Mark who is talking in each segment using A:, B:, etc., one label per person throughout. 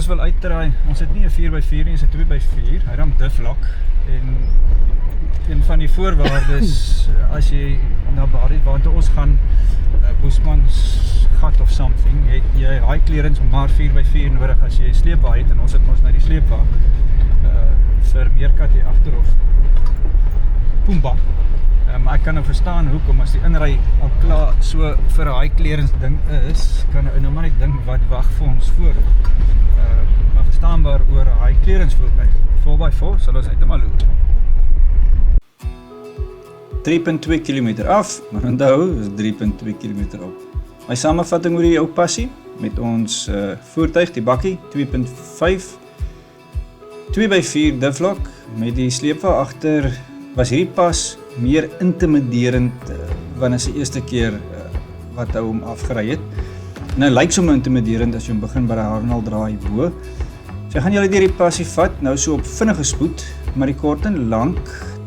A: ons wil uitdraai, ons het nie 'n 4x4 nie, ons het 2x4, hy ram Duflock, en een van die voorwaardes, as jy na Bali, want ons gaan Boesmans gat of something, het jy high clearance maar 4x4 nodig as jy sleepwa het, en ons het ons na die sleepwa vir Meerkat hier agterhof Pumba. Maar ek kan nou verstaan hoekom, as die inry al klaar so vir 'n high clearance ding is, kan nou maar net ding wat wag vir ons voor. Maar verstaanbaar oor 'n high clearance voertuig. 4x4 sal ons uit maar loop. 3.2 km af, maar onthou, is 3.2 km op. My samevatting oor die ou passie met ons voertuig, die bakkie, 2.5 2x4 Duflock met die sleepwa agter, was hierdie pas meer intimiderend wanneer is die eerste keer wat hy hom afgery het. Nou lyk sommer intimiderend as jy hom begin by die Harnal draai bo. So gaan julle deur die passie vat, nou so op vinnige spoed, maar die kort en lank,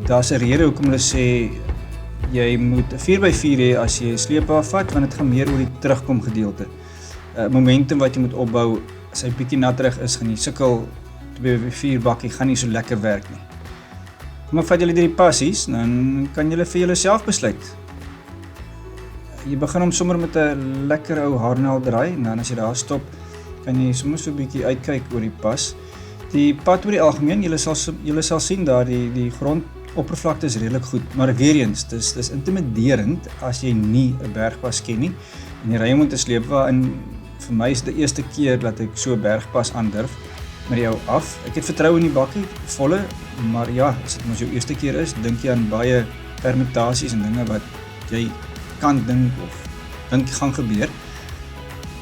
A: daar's 'n rede hoekom hulle sê jy moet 'n 4x4 hê as jy 'n sleepwa vat, want dit gaan meer oor die terugkom gedeelte. Momentum wat jy moet opbou, as hy bietjie natterig is, gaan jy sukkel, 2x4 bakkie gaan nie so lekker werk nie. Maar vat julle die passies, dan kan julle vir julleself besluit. Jy begin hom sommer met 'n lekker ou Harnal draai, en dan as jy daar stop, kan jy sommer so 'n bietjie uitkyk oor die pas. Die pad oor die algemeen, julle sal sien daar die grondoppervlakte is redelik goed, maar weer eens, dis intimiderend as jy nie 'n bergpas ken nie, en jy ry hom met 'n sleepwa, en vir my is dit die eerste keer dat ek so 'n bergpas aandurf met jou af. Ek het vertrou in die bakkie, volle, maar ja, as dit mos jou eerste keer is, dink jy aan baie permutasies en dinge wat jy kan dink of dink gaan gebeur.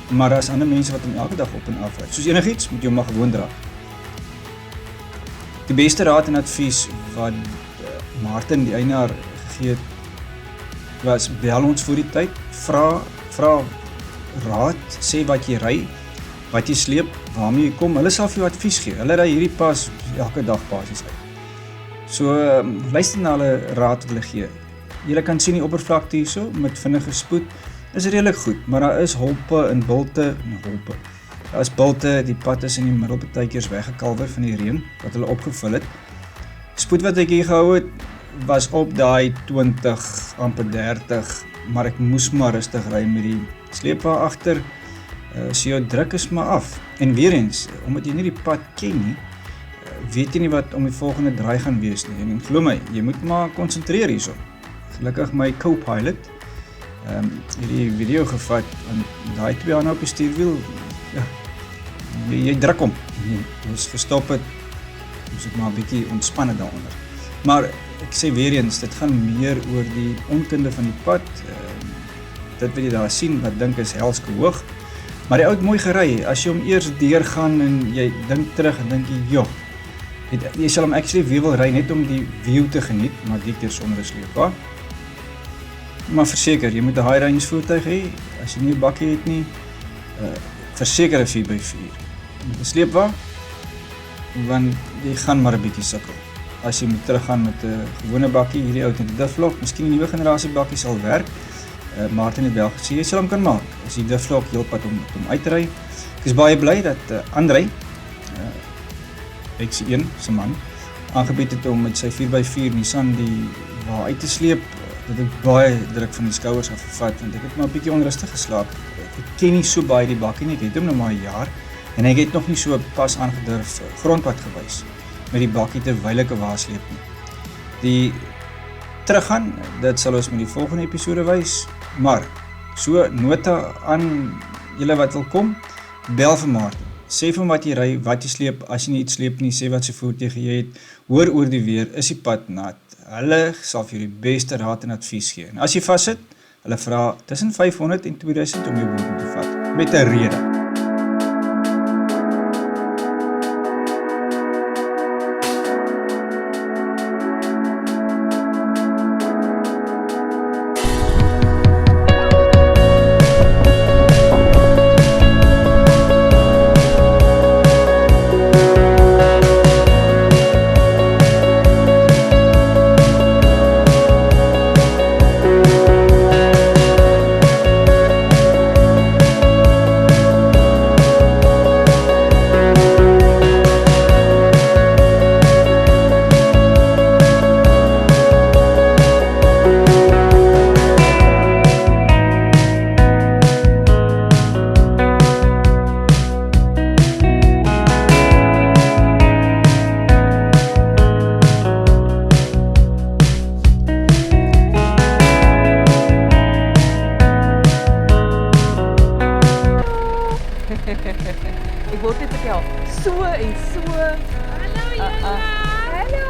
A: Maar daar is ander mense wat hom elke dag op en af ry. Soos enigiets, moet jy hom maar gewoon dra. Die beste raad en advies wat Martin, die eienaar, gegee het, was bel ons voor die tyd, vra raad, sê wat jy ry, wat jy sleep, waarmee jy kom, hulle sal vir jou advies gee. Hulle ry hierdie pas elke dag basis uit. So, luister na hulle raad wat hulle gee. Julle kan sien die oppervlakte hierso, met vinnige spoed, is redelik goed, maar daar is holpe en bulte, daar is bulte, die pad is in die middel partykeers weggekalwer van die reën, wat hulle opgevul het. Spoed wat ek hier gehou het, was op daai 20, amper 30, maar ek moes maar rustig ry met die sleepwa agter, so jou druk is maar af. En weer eens, omdat jy nie die pad ken nie, weet jy nie wat om die volgende draai gaan wees nie. En glo my, jy moet maar konsentreer hierso. Gelukkig my co-pilot, hierdie video gevat, en daai twee hande op die stuurwiel, ja, jy druk hom. As gestop het, moes ek maar 'n bietjie ontspanne daaronder. Maar ek sê weer eens, dit gaan meer oor die onkunde van die pad, dit wat jy daar sien, wat dink is helske hoog, maar die ou het mooi gery, as jy hom eers deurgaan en jy dink terug en dink jy, joh, jy sal hom actually weer wil ry net om die view te geniet, maar die keer sonder 'n sleepwa. Maar verseker, jy moet 'n high range voertuig hê, as jy nie 'n bakkie het nie, verseker 'n 4x4. Met 'n sleepwa, want jy gaan maar 'n bietjie sukkel. As jy moet teruggaan met 'n gewone bakkie, hierdie ou het 'n Duflock, miskien 'n nuwe generasie bakkie sal werk. Martin het wel gesê, jy sal hom kan maak, as die Duflock heel pad om uitry. Ek is baie bly dat André, X1 se man, aangebied het om met sy 4x4 Nissan die waar uit te sleep, dat ek baie druk van die skouers af gevat, want ek het maar 'n bietjie onrustig geslaap. Ek ken nie so baie die bakkie nie, ek het hom nou maar 'n jaar, en ek het nog nie so pas aangedurf grondpad gewys, met die bakkie terwyl ek waarsleep nie. Die teruggaan, dit sal ons met die volgende episode wys, maar, so nota aan julle wat wil kom, bel vir Martin. Sê vir hom wat jy ry, wat jy sleep, as jy nie iets sleep nie, sê wat sy voertuig jy het, hoor oor die weer, is die pad nat. Hulle sal vir jou die beste raad en advies gee. En as jy vassit, hulle vra tussen 500 en 2000 om jou boot te vat, met 'n rede.
B: en so. Hallo Jana. Hallo.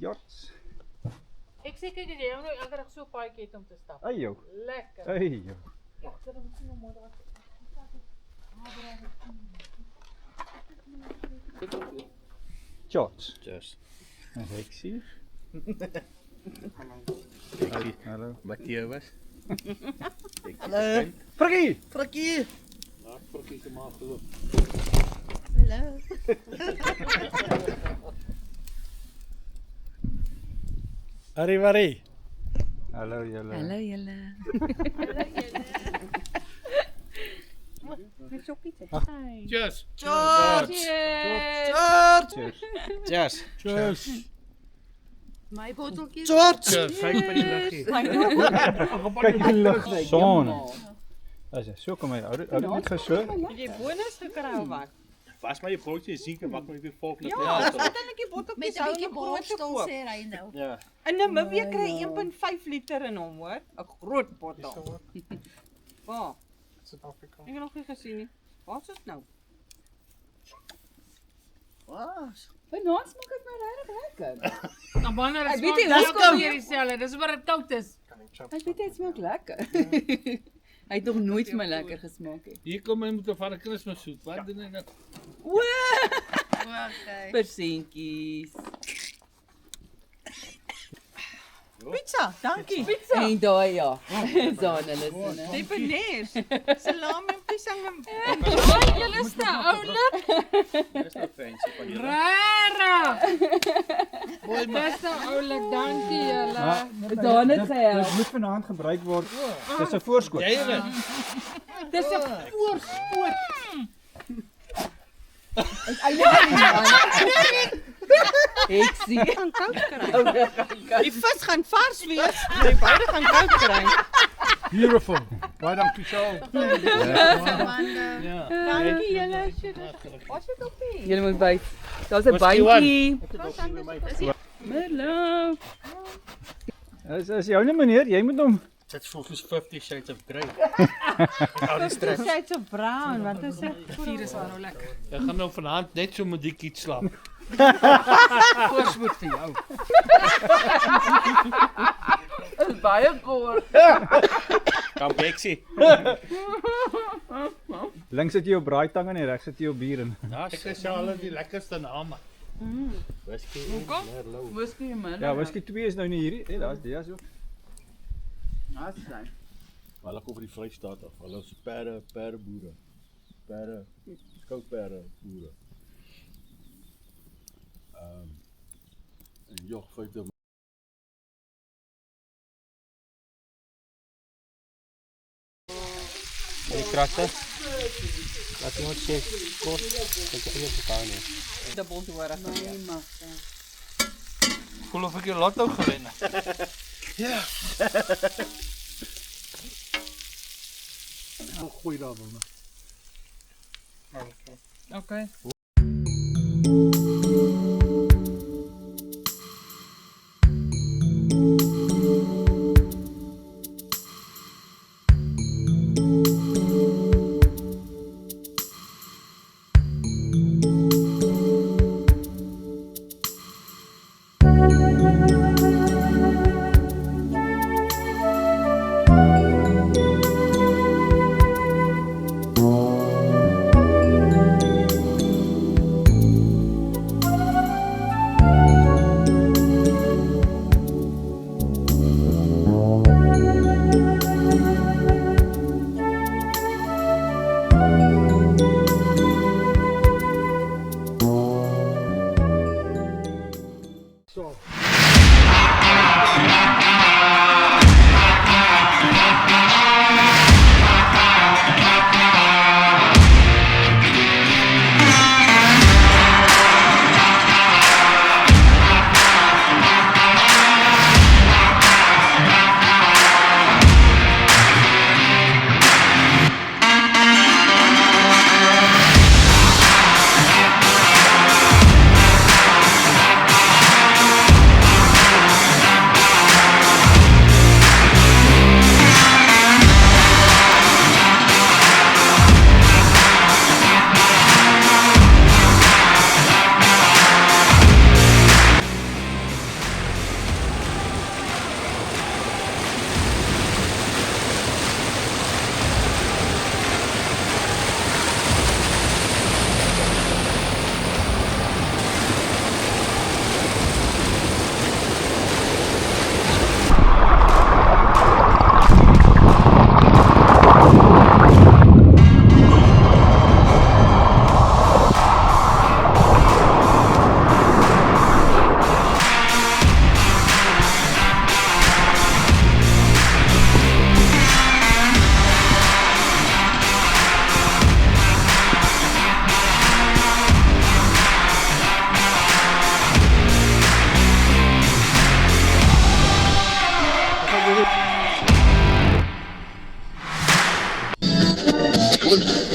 A: George.
C: Ek sê kyk as jy nou elke dag so paadjie het om te stap.
A: Ai jou.
C: Lekker.
A: Ai jou. George.
D: Just.
A: Rexie. Hallo.
D: Matthias.
E: Hallo.
A: Frikkie.
E: Frikkie.
D: Nou, Frikkie se maar geloop.
E: Hallo.
D: Arrivari.
A: Hallo julle.
B: Hallo julle.
D: Cheers.
E: George.
B: George.
D: Cheers.
A: Cheers.
E: My botteltjies.
D: Cheers. Kyk by die liggie.
A: Kyk die lig. Son. As jy so kom my ou net geso.
C: Het jy bonus gekry of wat?
D: Was maar je broodje zien en maak maar weer volgende.
C: Ja, skielik die botteltjies
E: Met ou borstel sê hy nou.
D: Ja.
C: En nou my weer kry 1.5 liter in hom, hoor. 'n Groot bottel. Waar? Suid-Afrika. Ek het nog nie gesien nie. Waar is dit nou?
E: Wow.
B: Vanaand smaak dit my regtig lekker.
C: Nou wanneer
B: Ek
C: is
B: weet nie,
C: dit
B: dis kom
C: hier dieselfde. Dis waar dit koud is.
B: Ek weet dit smaak lekker. Hy het nog nooit vir my lekker gesmaak nie.
D: Hier kom my met 'n van 'n Kersfeessoet. Wat doen jy nou?
E: Okay.
B: Persentjies.
C: Pizza, dankie.
B: En daai ja. Zaan hulle sinne.
C: Depenees. Salami en pisang en julle is nou oulik.
D: Dis nou fancy van julle.
C: Rara. Mooi maar. Dis nou oulik, dankie julle.
B: Daan het gehelp.
A: Dit moet vanaand gebruik word. Dis 'n voorskot.
D: Jy dit.
C: Dis 'n voorskoot.
B: Ek sien.
C: Gaan koud kry. Die vis gaan vars wees. Die beide gaan koud kry.
D: Beautiful. Baie dankie Charles. Ja.
C: Dankie julle. Was dit op nie?
B: Julle moet byt. Daar's 'n
D: What's die
B: bandjie. Hallo.
A: Is joune meneer, jy moet hom.
D: Dit voel soos 50 Shades of Grey. Al die stres.
C: Sy's so brown, wat is dit? Vier is maar nou lekker.
D: Ek gaan nou vanaand net so met die kiet slaap.
B: Voorspoed vir jou. Is baie kort.
D: Kampeksie.
F: Links sit jy op braaitang en regs sit jy op bier en.
D: Ja,
G: Ek is al die lekkerste name.
D: whisky. Merlot.
B: Whisky en Merlot.
F: Ja, whisky 2 is nou nie hierdie. Nee, daar's die so.
B: That's nice.
G: Hulle kom van die Vrystaat af. Hulle is perde boere. Skoutperde boere. En jog feite
D: Die kratte. Laat iemand sê kos. Ek het eers gekaan nie.
C: Dubbel doorig.
B: Nee, maar.
H: Voel of ek jou lotto gewen het.
G: gooi daar wel.
B: Okay.
G: Goed.